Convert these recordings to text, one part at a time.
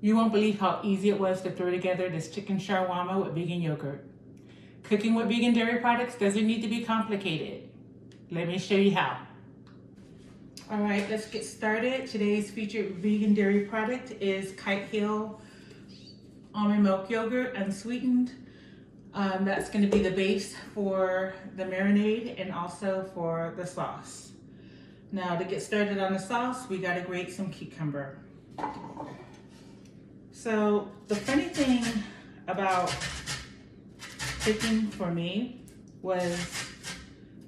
You won't believe how easy it was to throw together this chicken shawarma with vegan yogurt. Cooking with vegan dairy products doesn't need to be complicated. Let me show you how. All right, let's get started. Today's featured vegan dairy product is Kite Hill almond milk yogurt, unsweetened. That's going to be the base for the marinade and also for the sauce. Now to get started on the sauce, we got to grate some cucumber. So the funny thing about cooking for me was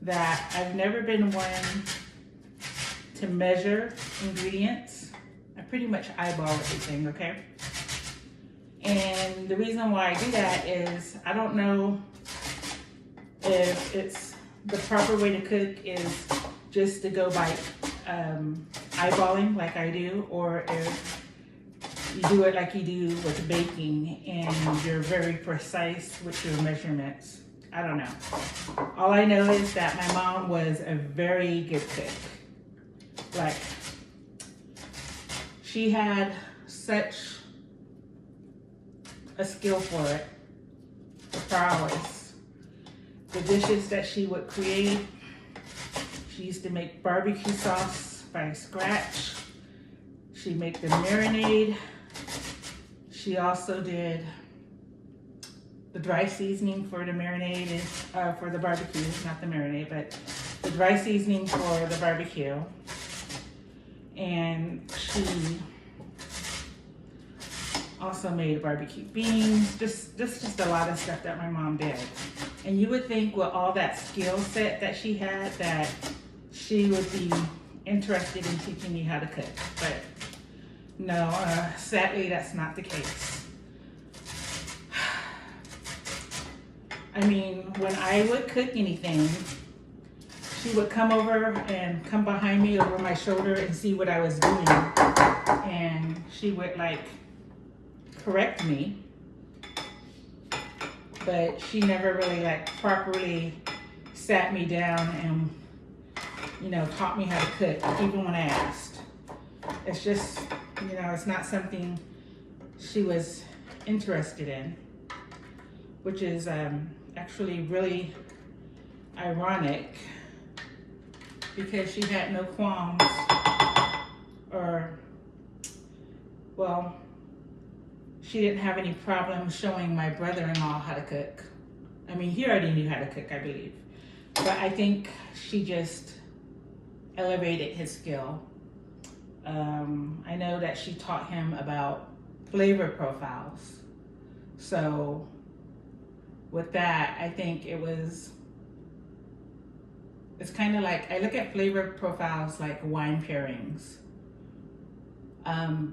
that I've never been one to measure ingredients. I pretty much eyeball everything, okay? And the reason why I do that is I don't know if it's the proper way to cook is just to go by eyeballing like I do, or if you do it like you do with baking and you're very precise with your measurements. I don't know. All I know is that my mom was a very good cook. Like, she had such a skill for it, the prowess. The dishes that she would create, she used to make barbecue sauce by scratch. She'd make the marinade. She also did the dry seasoning for the marinade, for the barbecue, not the marinade, but the dry seasoning for the barbecue. And she also made barbecue beans, just a lot of stuff that my mom did. And you would think with all that skill set that she had that she would be interested in teaching me how to cook, but no, sadly that's not the case. I mean, when I would cook anything, she would come over and come behind me over my shoulder and see what I was doing, and she would like correct me, but she never really like properly sat me down and, you know, taught me how to cook, even when I asked. It's just, you know, it's not something she was interested in, which is actually really ironic because she had no qualms or, well, she didn't have any problem showing my brother-in-law how to cook. I mean, he already knew how to cook, I believe. But I think she just elevated his skill. I know that she taught him about flavor profiles. So with that, I think it's kind of like, I look at flavor profiles like wine pairings.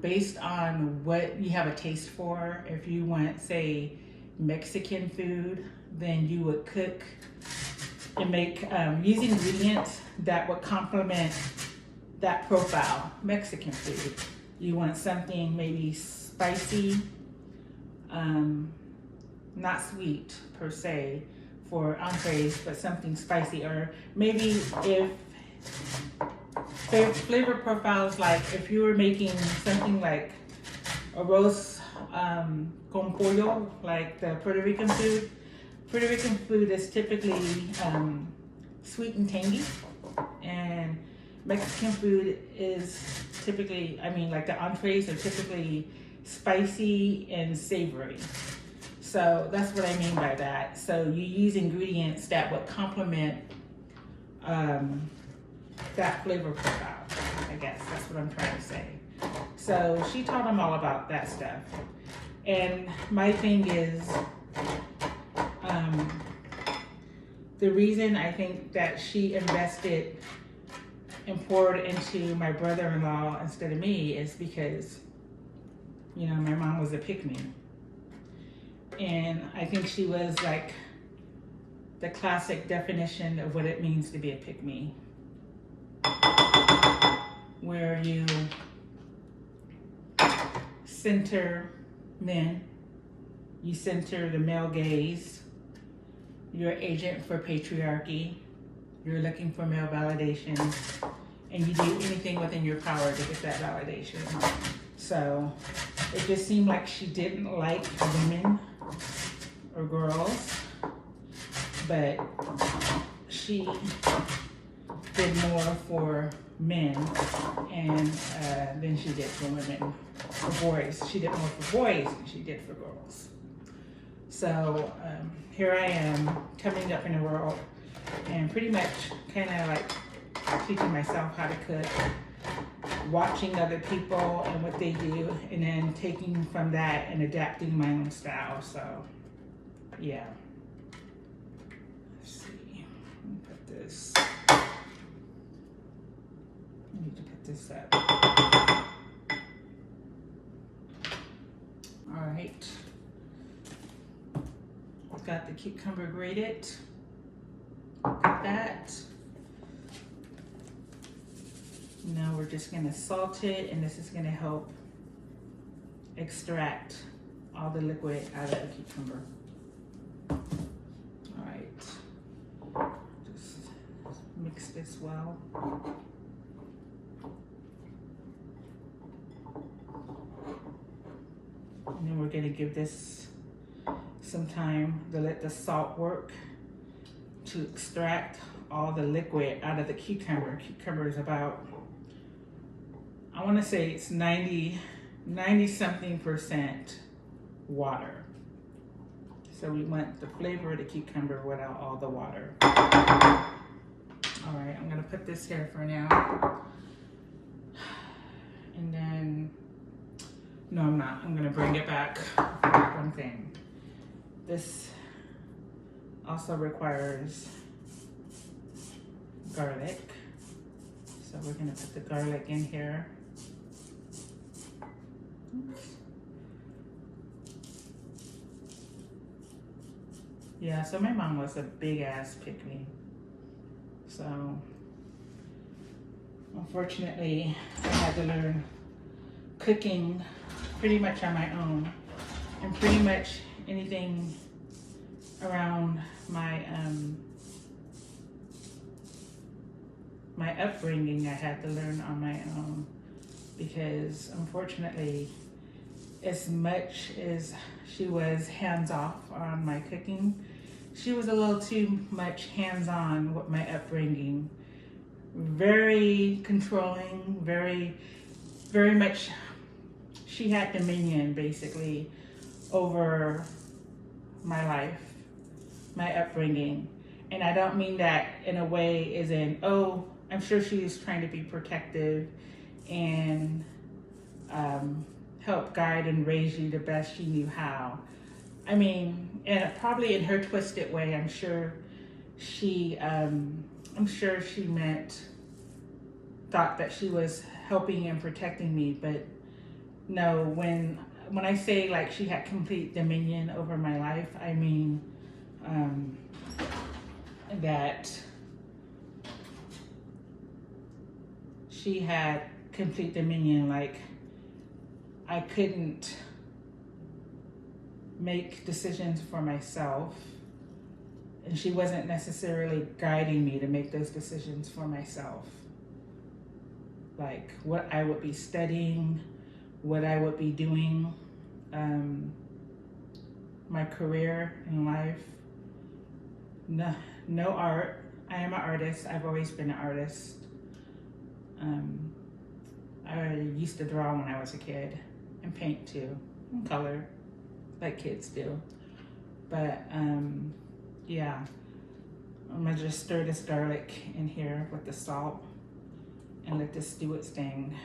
Based on what you have a taste for. If you want, say, Mexican food, then you would cook and make, use ingredients that would complement that profile, Mexican food. You want something maybe spicy, not sweet per se for entrees, but something spicy. Or maybe if flavor profiles, like if you were making something like arroz con pollo, like the Puerto Rican food. Puerto Rican food is typically sweet and tangy, and Mexican food is typically, I mean, like the entrees are typically spicy and savory. So that's what I mean by that. So you use ingredients that would complement that flavor profile, I guess. That's what I'm trying to say. So she taught him all about that stuff. And my thing is, the reason I think that she invested and poured into my brother-in-law instead of me is because, you know, my mom was a pick-me. And I think she was like the classic definition of what it means to be a pick-me. Where you center men, you center the male gaze, you're an agent for patriarchy, you're looking for male validation, and you do anything within your power to get that validation. So it just seemed like she didn't like women or girls, but she did more for men and than she did for women, for boys. She did more for boys than she did for girls. So here I am coming up in the world and pretty much kind of like teaching myself how to cook, watching other people and what they do, and then taking from that and adapting my own style. So yeah. Let's see. Let me put this. I need to put this up. All right. Got the cucumber grated. Got that. Now we're just gonna salt it, and this is gonna help extract all the liquid out of the cucumber. All right, just mix this well. And then we're gonna give this some time to let the salt work to extract all the liquid out of the cucumber. Cucumber is about, I want to say it's 90 something percent water. So we want the flavor of the cucumber without all the water. All right, I'm gonna put this here for now. And then, no, I'm not. I'm gonna bring it back. One thing. This also requires garlic. So we're gonna put the garlic in here. Oops. Yeah, so my mom was a big ass pick-me. So unfortunately, I had to learn cooking pretty much on my own, and pretty much anything around my my upbringing I had to learn on my own, because unfortunately, as much as she was hands-off on my cooking, she was a little too much hands-on with my upbringing. Very controlling, very much, she had dominion basically over my life, my upbringing. And I don't mean that in a way as in, oh, I'm sure she was trying to be protective and help guide and raise you the best she knew how. I mean, and probably in her twisted way, I'm sure she thought that she was helping and protecting me. But no, when I say like she had complete dominion over my life, I mean that she had complete dominion. Like, I couldn't make decisions for myself, and she wasn't necessarily guiding me to make those decisions for myself. Like what I would be studying, what I would be doing, my career in life. No art. I am an artist. I've always been an artist. I used to draw when I was a kid, and paint too, and color, like kids do. But yeah, I'm gonna just stir this garlic in here with the salt and let this do its thing.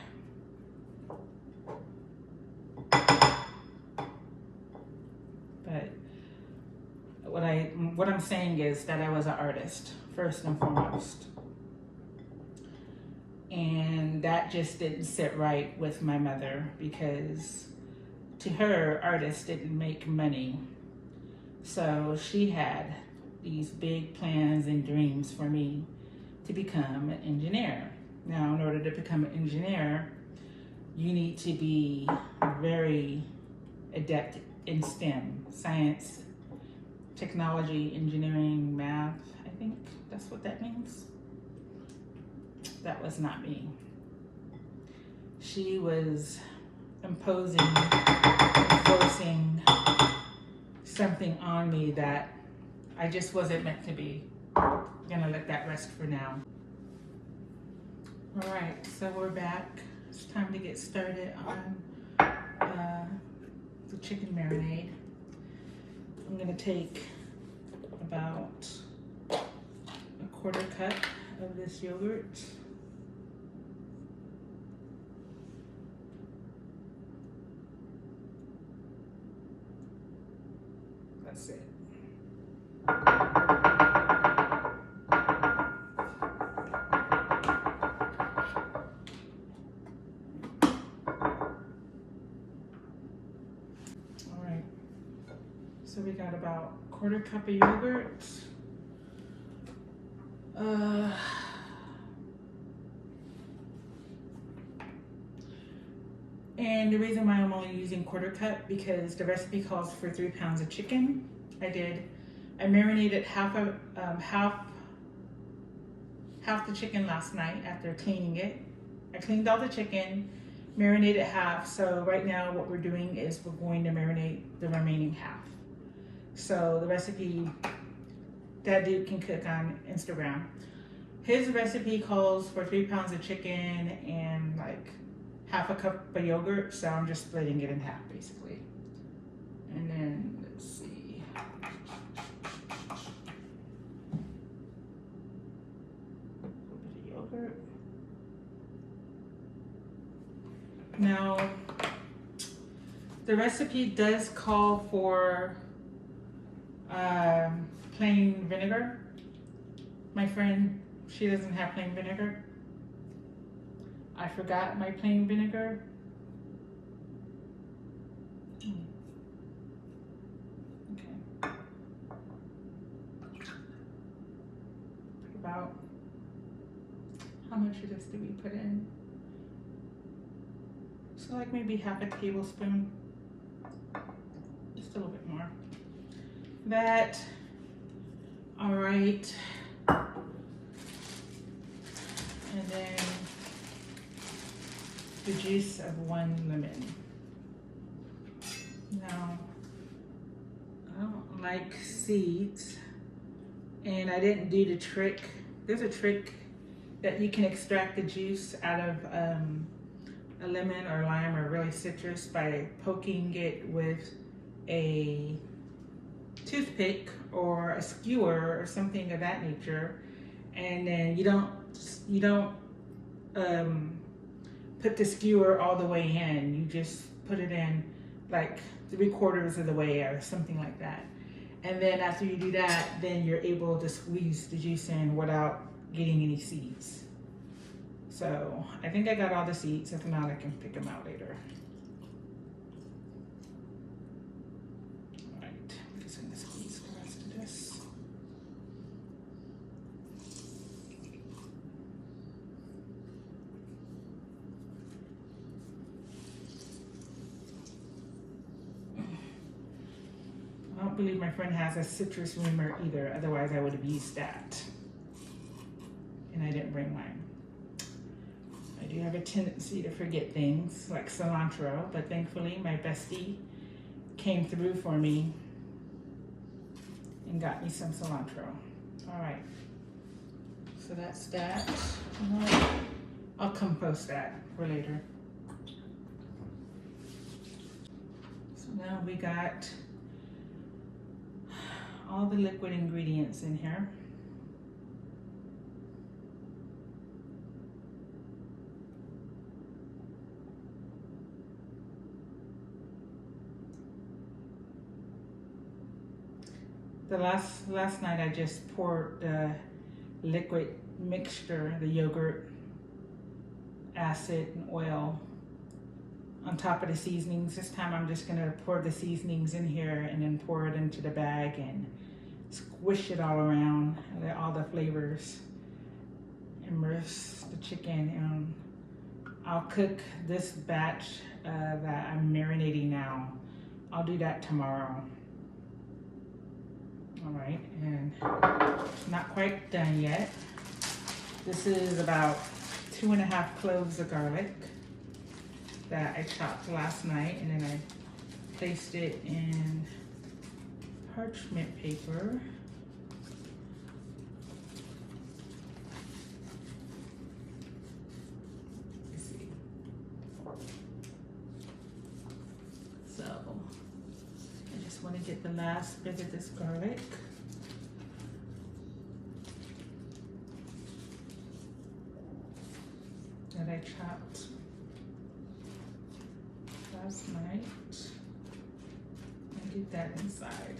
But what I'm saying is that I was an artist first and foremost, and that just didn't sit right with my mother, because to her, artists didn't make money. So she had these big plans and dreams for me to become an engineer. Now, in order to become an engineer, you need to be very adept in STEM, science, technology, engineering, math. I think that's what that means. That was not me. She was imposing, enforcing something on me that I just wasn't meant to be. I'm gonna let that rest for now. All right, so we're back. It's time to get started on the chicken marinade. I'm gonna take about a quarter cup of this yogurt. That's it. All right, so we got about a quarter cup of yogurt. And the reason why I'm only using quarter cup, because the recipe calls for 3 pounds of chicken. I marinated half the chicken last night after cleaning it. I cleaned all the chicken, marinated half. So right now what we're doing is we're going to marinate the remaining half. So the recipe that dude can cook on Instagram. His recipe calls for 3 pounds of chicken and like half a cup of yogurt, so I'm just splitting it in half basically. And then let's see. A little bit of yogurt. Now, the recipe does call for plain vinegar. My friend, she doesn't have plain vinegar. I forgot my plain vinegar. Okay. About, how much of this do we put in? So like maybe half a tablespoon. Just a little bit more. That, all right. And then the juice of 1 lemon. Now, I don't like seeds, and I didn't do the trick. There's a trick that you can extract the juice out of a lemon or lime or really citrus by poking it with a toothpick or a skewer or something of that nature, and then you don't put the skewer all the way in. You just put it in like 3/4 of the way or something like that. And then after you do that, then you're able to squeeze the juice in without getting any seeds. So I think I got all the seeds. If not, I can pick them out later. All right, I'm just gonna squeeze the rest of this. I don't believe my friend has a citrus reamer either, otherwise I would have used that. And I didn't bring mine. I do have a tendency to forget things like cilantro, but thankfully my bestie came through for me and got me some cilantro. All right, so that's that. I'll compost that for later. So now we got all the liquid ingredients in here. The last night I just poured the liquid mixture, the yogurt, acid, and oil on top of the seasonings. This time I'm just gonna pour the seasonings in here and then pour it into the bag and squish it all around, let all the flavors immerse the chicken. And I'll cook this batch that I'm marinating now. I'll do that tomorrow. All right, and it's not quite done yet. This is about 2½ cloves of garlic that I chopped last night, and then I placed it in parchment paper. Let's see. So I just want to get the last bit of this garlic. That I chopped last night, and get that inside.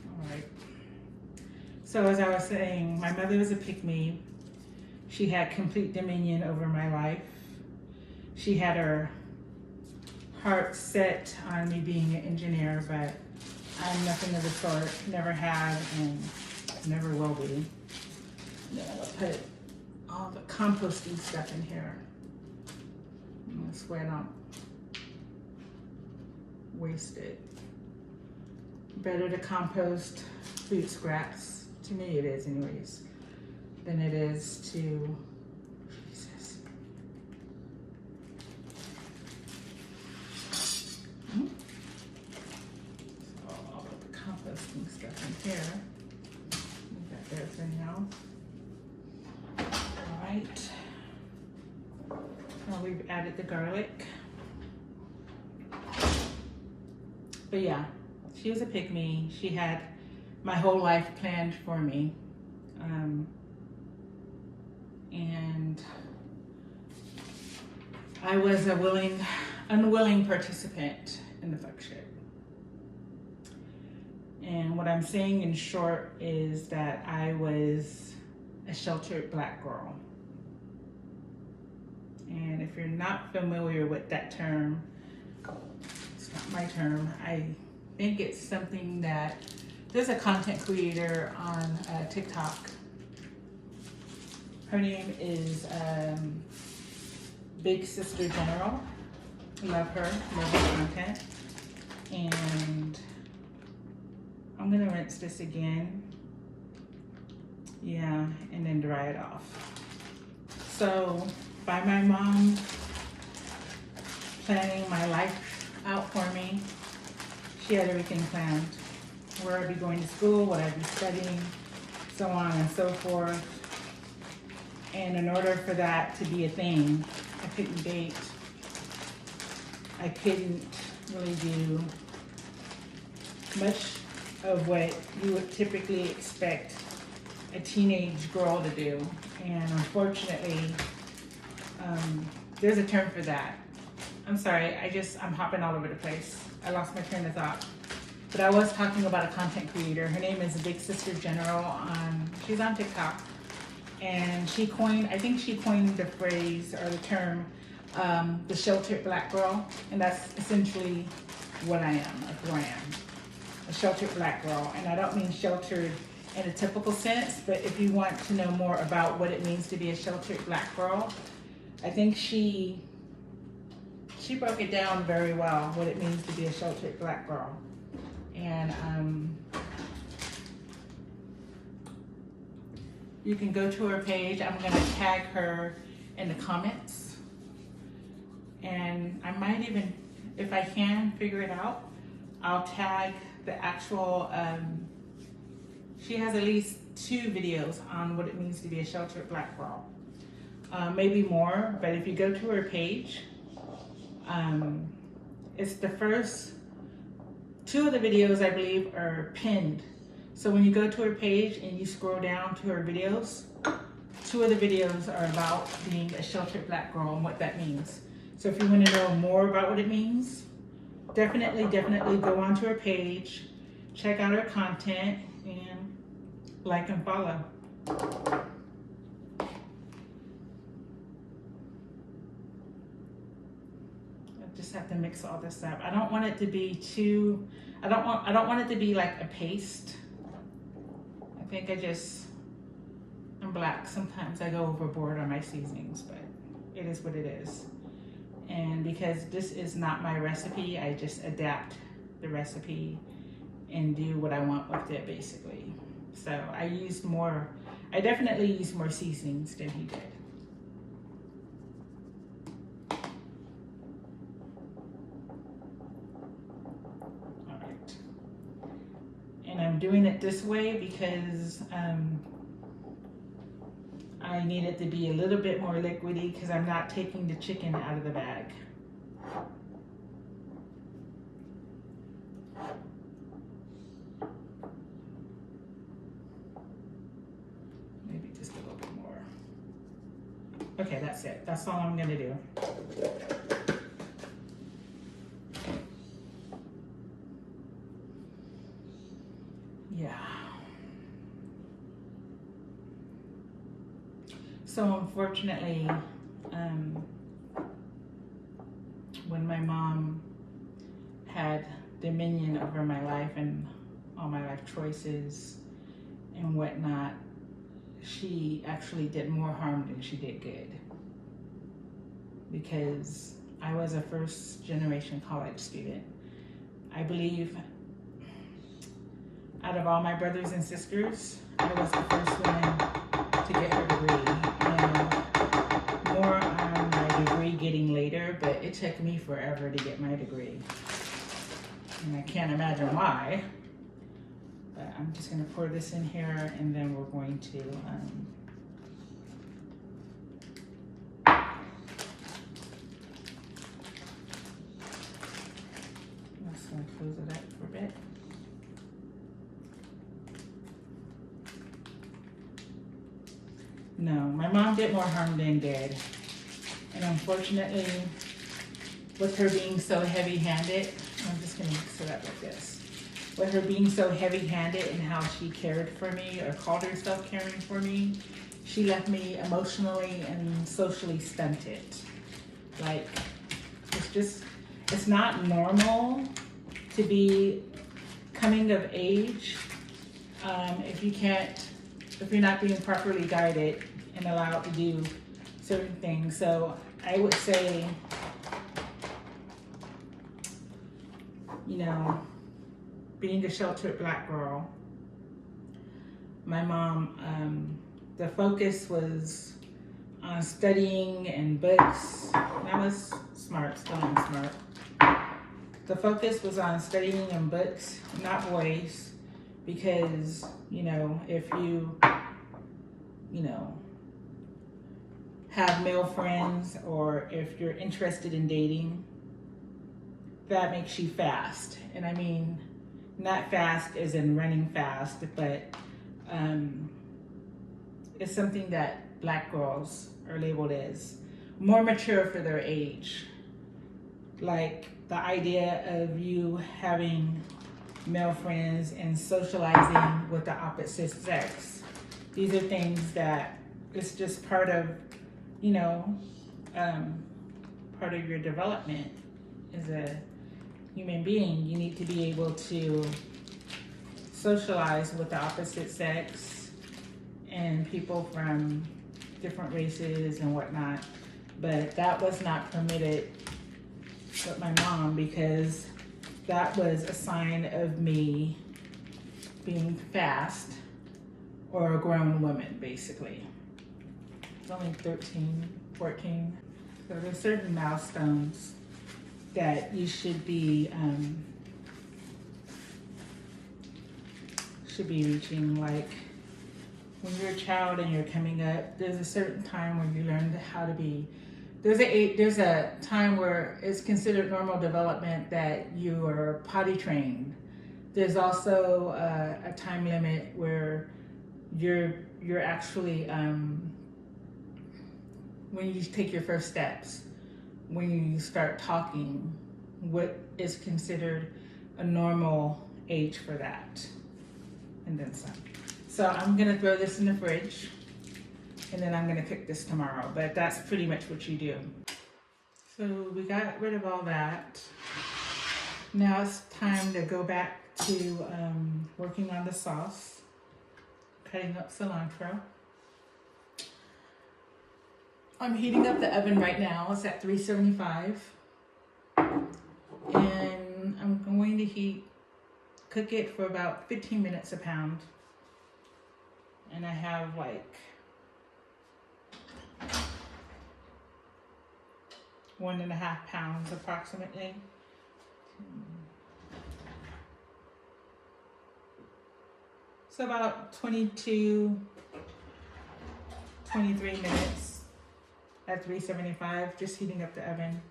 All right. So as I was saying, my mother was a pick-me. She had complete dominion over my life. She had her heart set on me being an engineer, but I'm nothing of the sort, never have, and never will be. And then I'm gonna put all the composting stuff in here. This way I don't waste it. Better to compost food scraps, to me it is anyways, than it is to, Jesus. Composting stuff in here. Move that there for now. All right. Now we've added the garlic. But yeah, she was a pick-me. She had my whole life planned for me. And I was a unwilling participant in the fuck shit. And what I'm saying in short is that I was a sheltered black girl. And if you're not familiar with that term, it's not my term. I think it's something that, there's a content creator on TikTok. Her name is Big Sister General. Love her, love her content. And I'm gonna rinse this again. Yeah, and then dry it off. So by my mom planning my life out for me, she had everything planned. Where I'd be going to school, what I'd be studying, so on and so forth. And in order for that to be a thing, I couldn't date. I couldn't really do much of what you would typically expect a teenage girl to do. And unfortunately, there's a term for that. I'm sorry, I'm hopping all over the place. I lost my train of thought. But I was talking about a content creator. Her name is Big Sister General. She's on TikTok. And I think she coined the phrase or the term, the sheltered black girl. And that's essentially what I am, like who I am. A sheltered black girl. And I don't mean sheltered in a typical sense, but if you want to know more about what it means to be a sheltered black girl, I think she broke it down very well, what it means to be a sheltered black girl. And you can go to her page. I'm gonna tag her in the comments. And I might even, if I can figure it out, I'll tag the actual, she has at least 2 videos on what it means to be a sheltered black girl. Maybe more, but if you go to her page, it's the first 2 of the videos, I believe, are pinned. So when you go to her page and you scroll down to her videos, 2 of the videos are about being a sheltered black girl and what that means. So if you want to know more about what it means, definitely go onto her page, check out her content, and like and follow. Just have to mix all this up. I don't want it to be too, I don't want it to be like a paste. I think I'm black. Sometimes I go overboard on my seasonings, but it is what it is. And because this is not my recipe, I just adapt the recipe and do what I want with it, basically. So I definitely used more seasonings than he did. All right. And I'm doing it this way because I need it to be a little bit more liquidy because I'm not taking the chicken out of the bag. Maybe just a little bit more. Okay, that's it. That's all I'm gonna do. Yeah. So unfortunately, when my mom had dominion over my life and all my life choices and whatnot, she actually did more harm than she did good. Because I was a first generation college student. I believe out of all my brothers and sisters, I was the first one to get her degree. And more on my degree getting later, but it took me forever to get my degree. And I can't imagine why. But I'm just gonna pour this in here and then we're going to I'm just gonna close it up for a bit. No, my mom did more harm than good. And unfortunately, with her being so heavy-handed, I'm just gonna mix it up like this. With her being so heavy-handed and how she cared for me or called herself caring for me, she left me emotionally and socially stunted. Like, it's not normal to be coming of age if you're not being properly guided and allowed to do certain things. So I would say, you know, being a sheltered Black girl, my mom, the focus was on studying and books. And I was smart, still am smart. The focus was on studying and books, not boys, because, you know, if you know, have male friends or if you're interested in dating, that makes you fast. And I mean, not fast as in running fast, but it's something that Black girls are labeled as more mature for their age. Like the idea of you having male friends and socializing with the opposite sex. These are things that it's just part of, you know, part of your development as a human being. You need to be able to socialize with the opposite sex and people from different races and whatnot. But that was not permitted with my mom because that was a sign of me being fast or a grown woman, basically. It's only 13, 14. So there's certain milestones that you should be reaching. Like when you're a child and you're coming up, there's a certain time when you learn how to be. There's a time where it's considered normal development that you are potty trained. There's also a time limit where you're actually when you take your first steps, when you start talking, what is considered a normal age for that, and then some. So I'm gonna throw this in the fridge, and then I'm gonna cook this tomorrow, but that's pretty much what you do. So we got rid of all that. Now it's time to go back to working on the sauce, cutting up cilantro. I'm heating up the oven right now. It's at 375. And I'm going to cook it for about 15 minutes a pound. And I have like 1.5 pounds approximately. So about 22, 23 minutes at 375, just heating up the oven.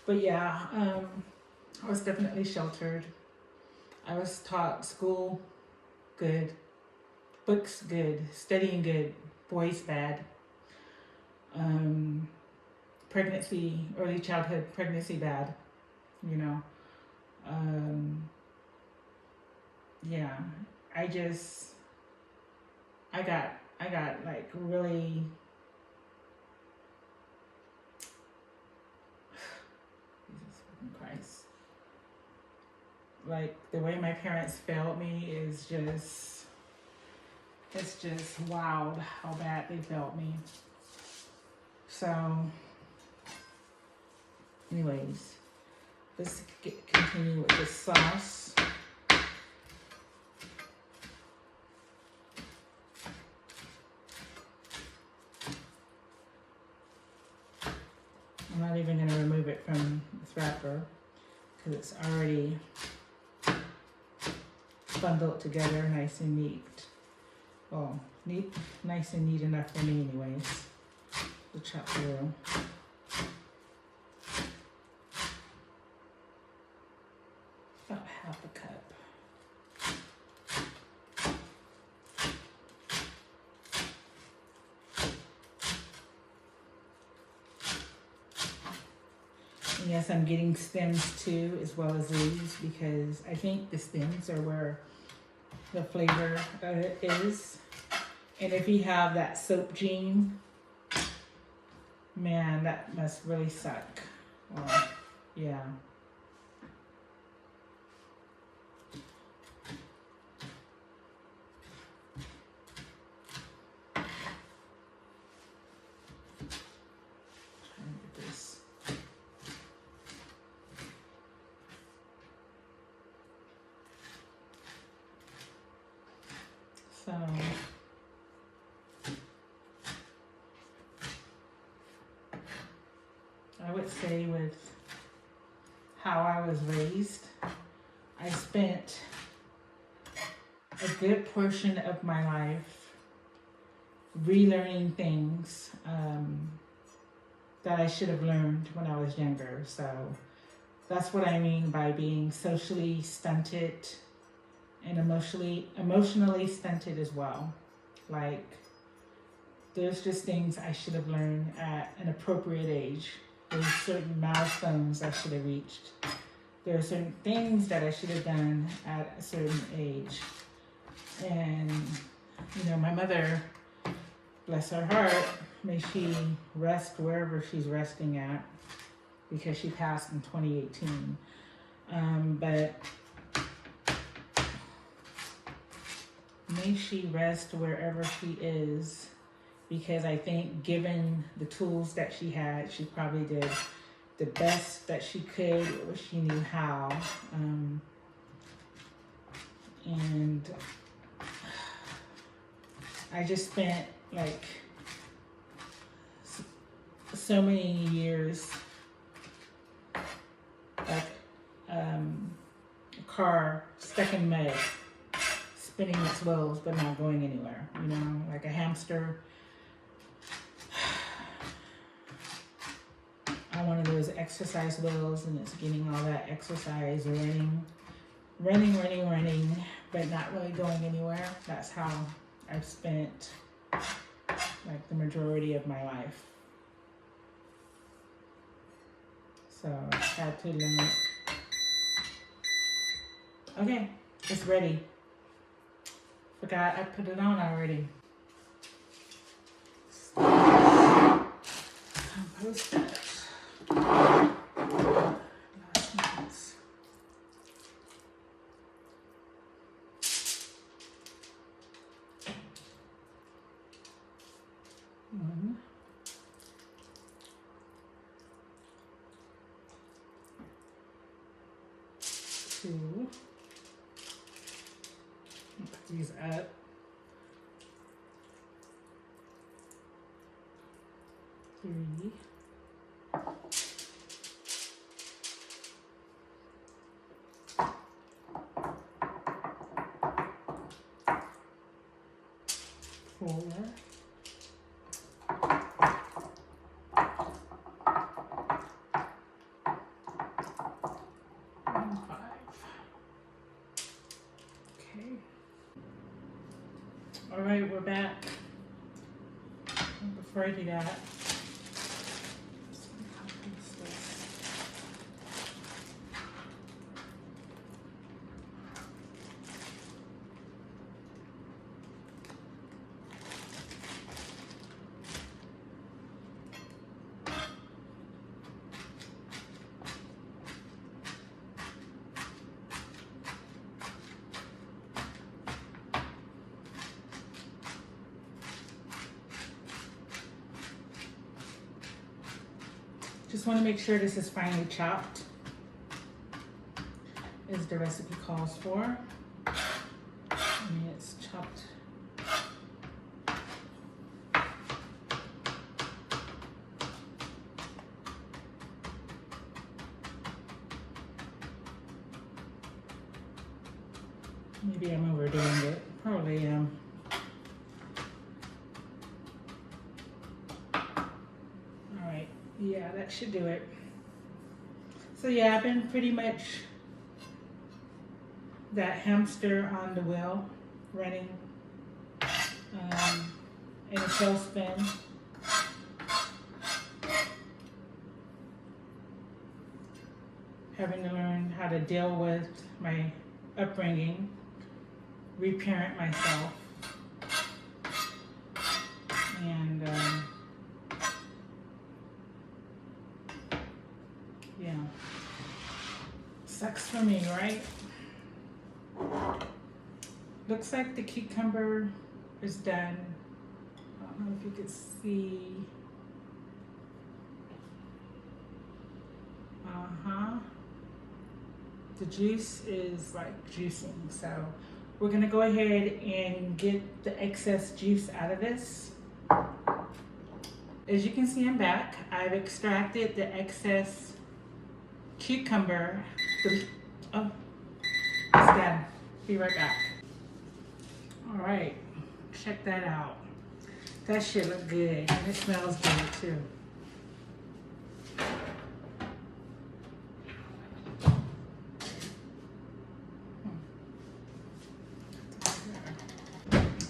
But yeah, I was definitely sheltered. I was taught school, good. Books, good. Studying, good. Boys, bad. Pregnancy, early childhood pregnancy, bad. You know. Yeah. I got like really, Jesus fucking Christ. Like the way my parents failed me is just, it's just wild how bad they failed me. So, anyways, let's continue with the sauce. I'm not even going to remove it from its wrapper because it's already bundled together nice and neat. Well, nice and neat enough for me anyways. The chop through. About half a cup. And yes, I'm getting stems too, as well as leaves, because I think the stems are where the flavor is. And if you have that soap gene, man, that must really suck. Well, yeah. So I would say with how I was raised, I spent a good portion of my life relearning things that I should have learned when I was younger. So that's what I mean by being socially stunted and emotionally stunted as well. Like, there's just things I should have learned at an appropriate age. There's certain milestones I should have reached. There are certain things that I should have done at a certain age. And, you know, my mother, bless her heart, may she rest wherever she's resting at, because she passed in 2018. But may she rest wherever she is, because I think given the tools that she had, she probably did the best that she could, or she knew how. And I just spent like so many years like a car stuck in mud, spinning its wheels but not going anywhere, you know, like a hamster on one of those exercise wheels, and it's getting all that exercise, running, but not really going anywhere. That's how I've spent like the majority of my life. So I had to learn it. Okay, it's ready. Forgot I put it on already. Post that. Last minutes. One. these up. Three. 4. 5. Okay. All right, we're back. Before I do that, just want to make sure this is finely chopped, as the recipe calls for. I mean, it's chopped. Maybe I'm overdoing it. Probably am. Yeah, that should do it. So yeah, I've been pretty much that hamster on the wheel, running in a tailspin. Having to learn how to deal with my upbringing, reparent myself, and yeah, sucks for me, right? Looks like the cucumber is done. I don't know if you could see. The juice is like juicing, so we're gonna go ahead and get the excess juice out of this. As you can see, I'm back. I've extracted the excess cucumber. Oh, it's done. Be right back. All right, check that out. That shit look good, and it smells good too.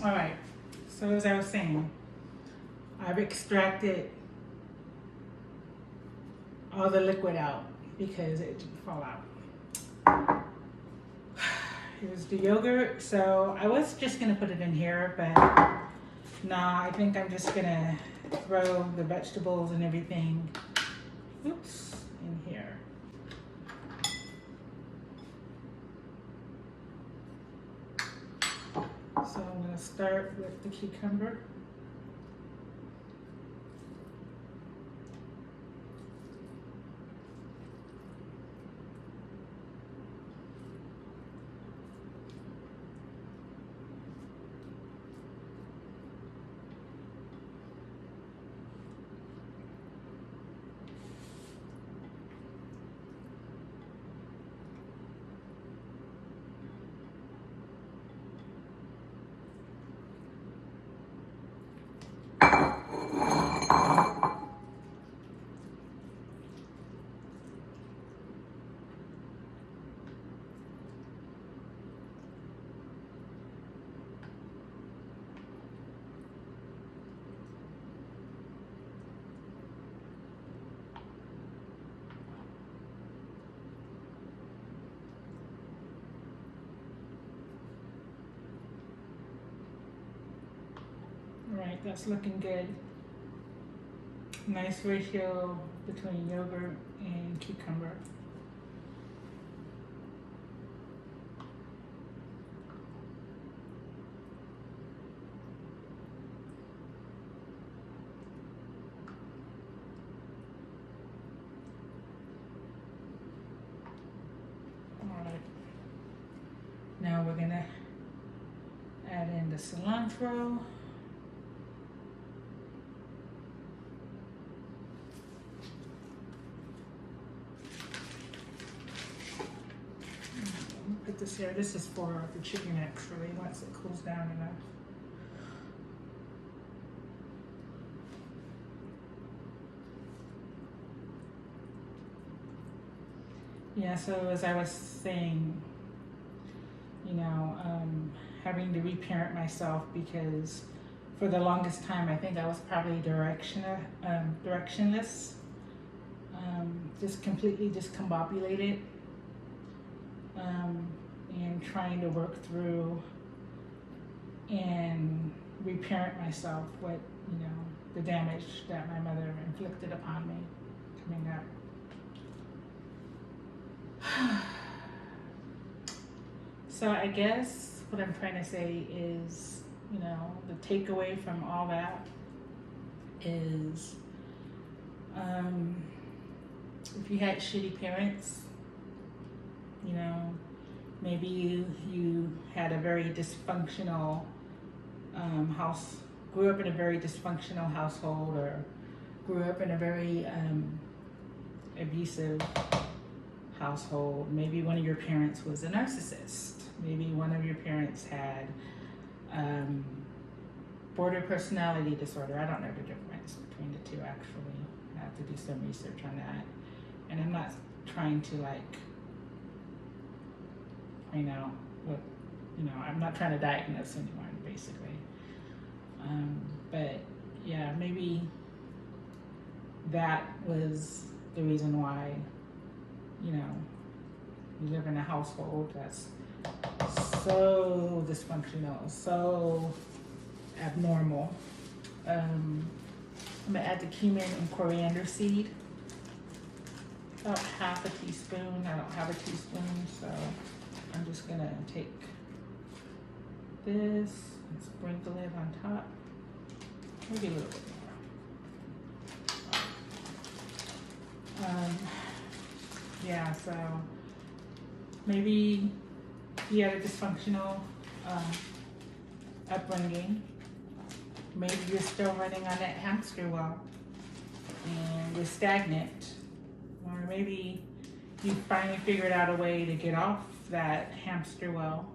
All right, so as I was saying, I've extracted all the liquid out because it didn't fall out. Here's the yogurt. So I was just gonna put it in here, but nah, I think I'm just gonna throw the vegetables and everything, oops, in here. So I'm gonna start with the cucumber. Right, that's looking good. Nice ratio between yogurt and cucumber. All right. Now we're gonna cilantro. Put this here. This is for the chicken actually, once it cools down enough. Yeah, so as I was saying, you know, having to reparent myself because for the longest time I think I was probably directionless, just completely discombobulated, and trying to work through and reparent myself what, you know, the damage that my mother inflicted upon me coming up. So I guess what I'm trying to say is, you know, the takeaway from all that is, if you had shitty parents, you know, maybe you had a very dysfunctional house, grew up in a very dysfunctional household, or grew up in a very abusive household. Maybe one of your parents was a narcissist. Maybe one of your parents had border personality disorder. I don't know the difference between the two actually. I have to do some research on that. And I'm not trying to like, you know, what, you know, I'm not trying to diagnose anyone basically. But yeah, maybe that was the reason why, you know, you live in a household that's so dysfunctional, so abnormal. I'm gonna add the cumin and coriander seed, about half a teaspoon. I don't have a teaspoon, so I'm just gonna take this and sprinkle it on top, maybe a little bit more. Yeah, so maybe you had a dysfunctional upbringing. Maybe you're still running on that hamster wheel and you're stagnant. Or maybe you finally figured out a way to get off that hamster wheel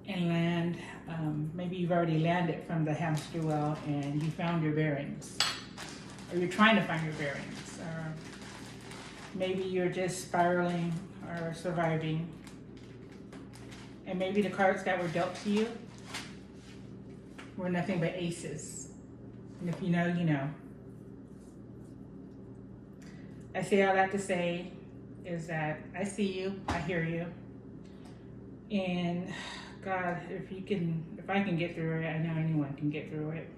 and land. Maybe you've already landed from the hamster wheel and you found your bearings. Or you're trying to find your bearings. Or maybe you're just spiraling or surviving. And maybe the cards that were dealt to you were nothing but aces. And if you know, you know. I say all that to say is that I see you, I hear you. And God, if I can get through it, I know anyone can get through it.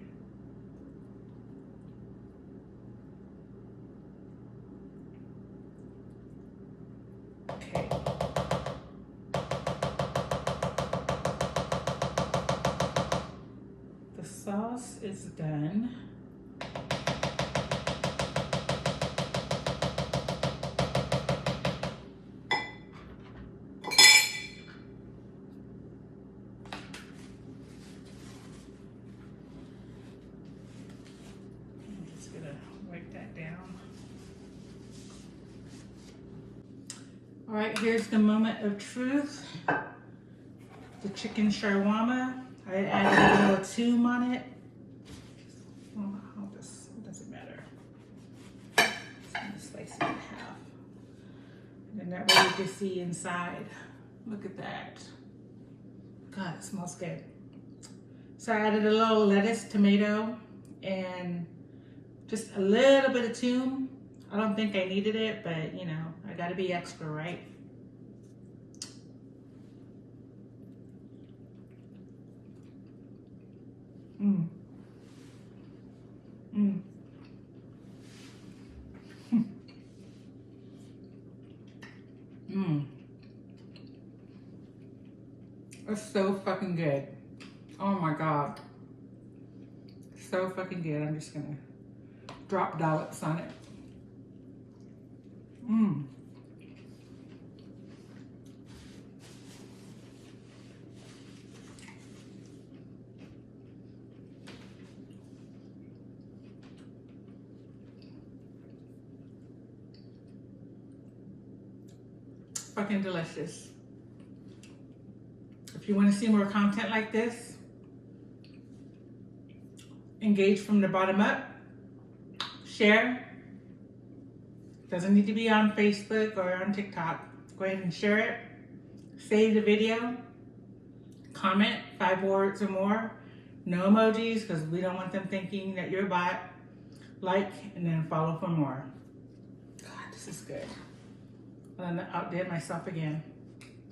Okay. The sauce is done. I'm just gonna wipe that down. All right, here's the moment of truth. The chicken Sharwama. I added a little tune on it. Well, it doesn't matter. Just gonna slice it in half. And then that way you can see inside. Look at that. God, it smells good. So I added a little lettuce, tomato, and just a little bit of tune. I don't think I needed it, but you know, I gotta be extra, right? Mmm. Mmm. Mmm. It's so fucking good. Oh my God. So fucking good. I'm just gonna drop dollops on it. Mmm. fucking delicious. If you want to see more content like this, engage from the bottom up, share. Doesn't need to be on Facebook or on TikTok. Go ahead and share it. Save the video. Comment 5 words or more. No emojis because we don't want them thinking that you're a bot. Like and then follow for more. God, this is good. I outdid myself again.